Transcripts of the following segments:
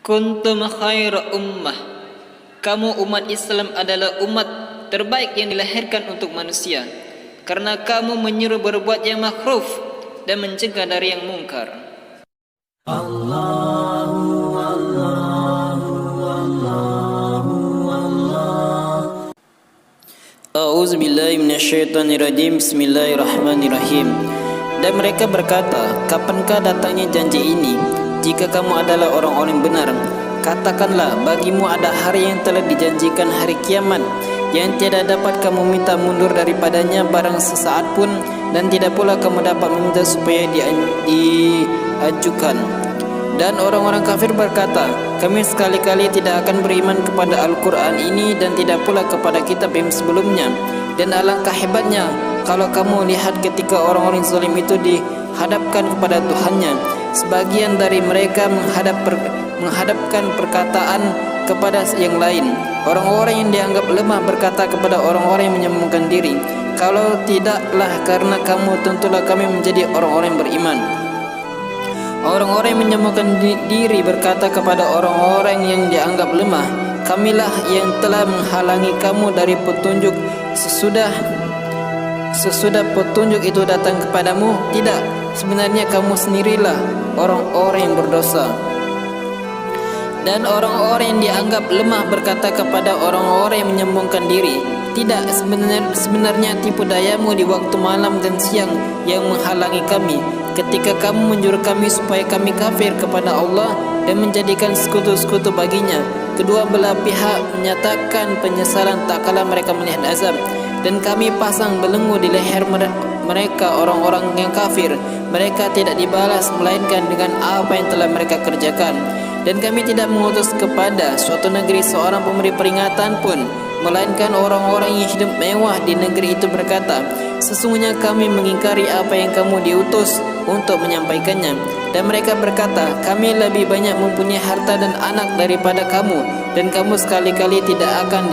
Kuntum khaira ummah. Kamu umat Islam adalah umat terbaik yang dilahirkan untuk manusia, karena kamu menyuruh berbuat yang makruf dan mencegah dari yang mungkar. A'udzubillahi minasyaitonirrajim. Bismillahirrahmanirrahim. Dan mereka berkata, kapankah datangnya janji ini? Jika kamu adalah orang-orang benar, katakanlah bagimu ada hari yang telah dijanjikan, hari kiamat, yang tiada dapat kamu minta mundur daripadanya barang sesaat pun, dan tidak pula kamu dapat meminta supaya diajukan. Dan orang-orang kafir berkata, kami sekali-kali tidak akan beriman kepada Al-Quran ini dan tidak pula kepada kitab yang sebelumnya. Dan alangkah hebatnya kalau kamu lihat ketika orang-orang zalim itu dihadapkan kepada Tuhannya. Sebagian dari mereka menghadapkan perkataan kepada yang lain. Orang-orang yang dianggap lemah berkata kepada orang-orang yang menyombongkan diri, kalau tidaklah karena kamu, tentulah kami menjadi orang-orang yang beriman. Orang-orang yang menyombongkan diri berkata kepada orang-orang yang dianggap lemah, kamilah yang telah menghalangi kamu dari petunjuk sesudah petunjuk itu datang kepadamu. Tidak, sebenarnya kamu sendirilah orang-orang yang berdosa. Dan orang-orang yang dianggap lemah berkata kepada orang-orang yang menyombongkan diri, tidak, sebenarnya tipu dayamu di waktu malam dan siang yang menghalangi kami, ketika kamu menyuruh kami supaya kami kafir kepada Allah dan menjadikan sekutu-sekutu baginya. Kedua belah pihak menyatakan penyesalan tak kala mereka melihat azab. Dan kami pasang belenggu di leher mereka, orang-orang yang kafir. Mereka tidak dibalas melainkan dengan apa yang telah mereka kerjakan. Dan kami tidak mengutus kepada suatu negeri seorang pemberi peringatan pun, melainkan orang-orang yang hidup mewah di negeri itu berkata, sesungguhnya kami mengingkari apa yang kamu diutus untuk menyampaikannya. Dan mereka berkata, kami lebih banyak mempunyai harta dan anak daripada kamu, dan kamu sekali-kali tidak akan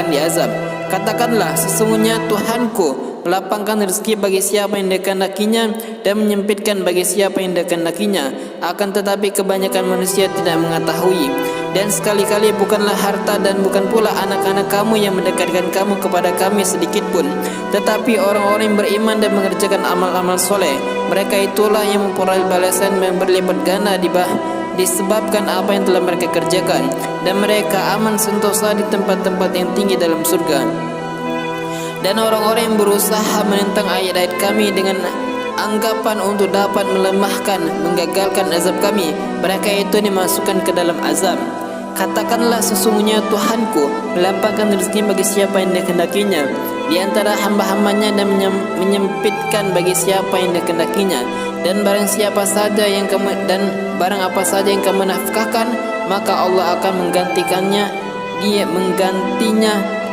diazab. Katakanlah, sesungguhnya Tuhanku melapangkan rezeki bagi siapa yang dikehendakinya dan menyempitkan bagi siapa yang dikehendakinya. Akan tetapi kebanyakan manusia tidak mengetahui. Dan sekali-kali bukanlah harta dan bukan pula anak-anak kamu yang mendekatkan kamu kepada kami sedikit pun, tetapi orang-orang yang beriman dan mengerjakan amal-amal soleh. Mereka itulah yang memperoleh balasan yang berlipat ganda disebabkan apa yang telah mereka kerjakan, dan mereka aman sentosa di tempat-tempat yang tinggi dalam surga. Dan orang-orang yang berusaha menentang ayat-ayat kami dengan anggapan untuk dapat melemahkan, menggagalkan azab kami, mereka itu dimasukkan ke dalam azab. Katakanlah, sesungguhnya Tuhanku melapangkan rezeki bagi siapa yang dikehendakinya di antara hamba-hambanya dan menyempitkan bagi siapa yang dikehendakinya. Dan barang apa saja yang kamu nafkahkan, maka Allah akan menggantinya,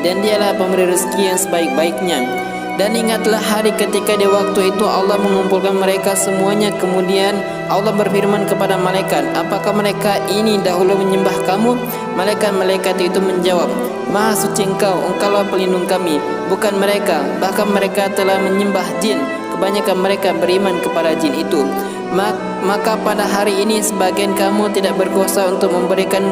dan dialah pemberi rezeki yang sebaik-baiknya. Dan ingatlah hari ketika di waktu itu Allah mengumpulkan mereka semuanya, kemudian Allah berfirman kepada malaikat, apakah mereka ini dahulu menyembah kamu? Malaikat-malaikat itu menjawab, Maha suci engkaulah pelindung kami. Bukan mereka, bahkan mereka telah menyembah jin. Kebanyakan mereka beriman kepada jin itu. Maka pada hari ini sebagian kamu tidak berkuasa untuk memberikan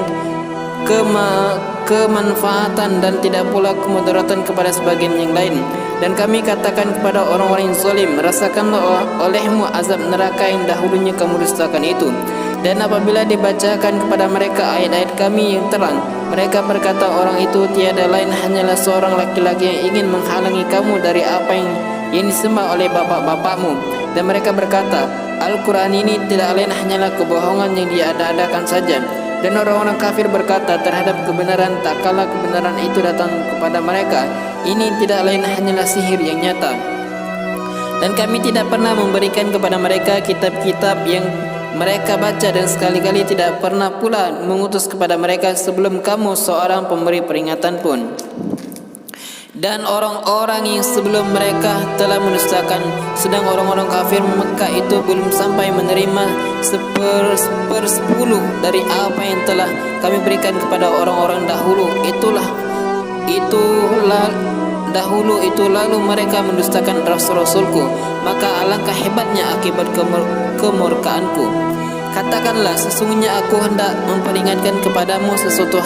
kemanfaatan dan tidak pula kemudaratan kepada sebagian yang lain. Dan kami katakan kepada orang-orang yang zalim, rasakanlah olehmu azab neraka yang dahulunya kamu dustakan itu. Dan apabila dibacakan kepada mereka ayat-ayat kami yang terang, mereka berkata, orang itu tiada lain hanyalah seorang laki-laki yang ingin menghalangi kamu dari apa yang disembah oleh bapak-bapakmu. Dan mereka berkata, Al-Quran ini tidak lain hanyalah kebohongan yang diada-adakan saja. Dan orang-orang kafir berkata terhadap kebenaran tak kala kebenaran itu datang kepada mereka, ini tidak lain hanyalah sihir yang nyata. Dan kami tidak pernah memberikan kepada mereka kitab-kitab yang mereka baca, dan sekali-kali tidak pernah pula mengutus kepada mereka sebelum kamu seorang pemberi peringatan pun. Dan orang-orang yang sebelum mereka telah mendustakan, sedang orang-orang kafir Mekah itu belum sampai menerima sepersepuluh dari apa yang telah kami berikan kepada orang-orang dahulu. Dahulu itu lalu mereka mendustakan Rasul-Rasulku, maka alangkah hebatnya akibat kemurkaanku. Katakanlah, sesungguhnya aku hendak memperingatkan kepadamu sesuatu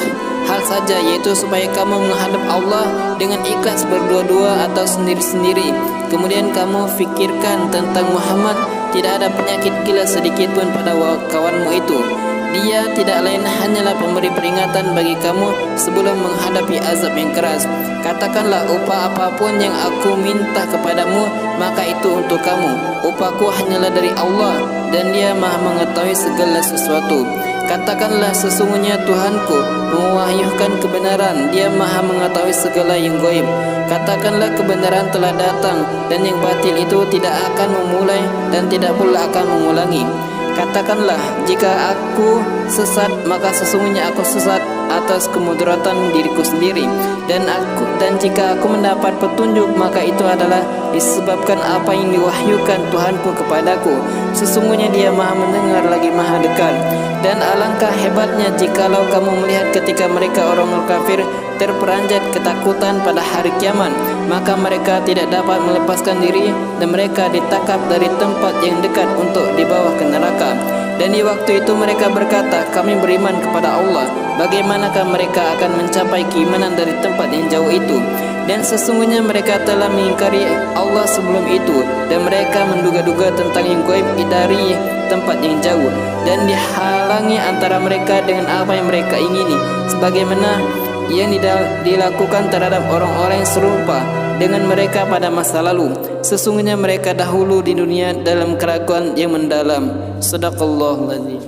hal saja, yaitu supaya kamu menghadap Allah dengan ikhlas berdua-dua atau sendiri-sendiri. Kemudian kamu fikirkan tentang Muhammad, tidak ada penyakit gila sedikit pun pada kawanmu itu. Dia tidak lain hanyalah pemberi peringatan bagi kamu sebelum menghadapi azab yang keras. Katakanlah, upah apapun yang aku minta kepadamu, maka itu untuk kamu. Upahku hanyalah dari Allah, dan Dia Maha mengetahui segala sesuatu. Katakanlah, sesungguhnya Tuhanku mewahyukan kebenaran, Dia Maha mengetahui segala yang gaib. Katakanlah, kebenaran telah datang, dan yang batil itu tidak akan memulai dan tidak pula akan mengulangi. Katakanlah, jika aku sesat, maka sesungguhnya aku sesat atas kemudaratan diriku sendiri, dan jika aku mendapat petunjuk, maka itu adalah disebabkan apa yang diwahyukan Tuhanku kepadaku. Sesungguhnya Dia Maha mendengar lagi Maha dekat. Dan alangkah hebatnya jikalau kamu melihat ketika mereka orang kafir terperanjat ketakutan pada hari kiamat, maka mereka tidak dapat melepaskan diri, dan mereka ditangkap dari tempat yang dekat untuk dibawa ke neraka. Dan di waktu itu mereka berkata, kami beriman kepada Allah. Bagaimanakah mereka akan mencapai keimanan dari tempat yang jauh itu? Dan sesungguhnya mereka telah mengingkari Allah sebelum itu, dan mereka menduga-duga tentang yang gaib dari tempat yang jauh, dan dihalangi antara mereka dengan apa yang mereka ingini, sebagaimana yang dilakukan terhadap orang-orang yang serupa dengan mereka pada masa lalu. Sesungguhnya mereka dahulu di dunia dalam keraguan yang mendalam. Shadaqallahul Azim.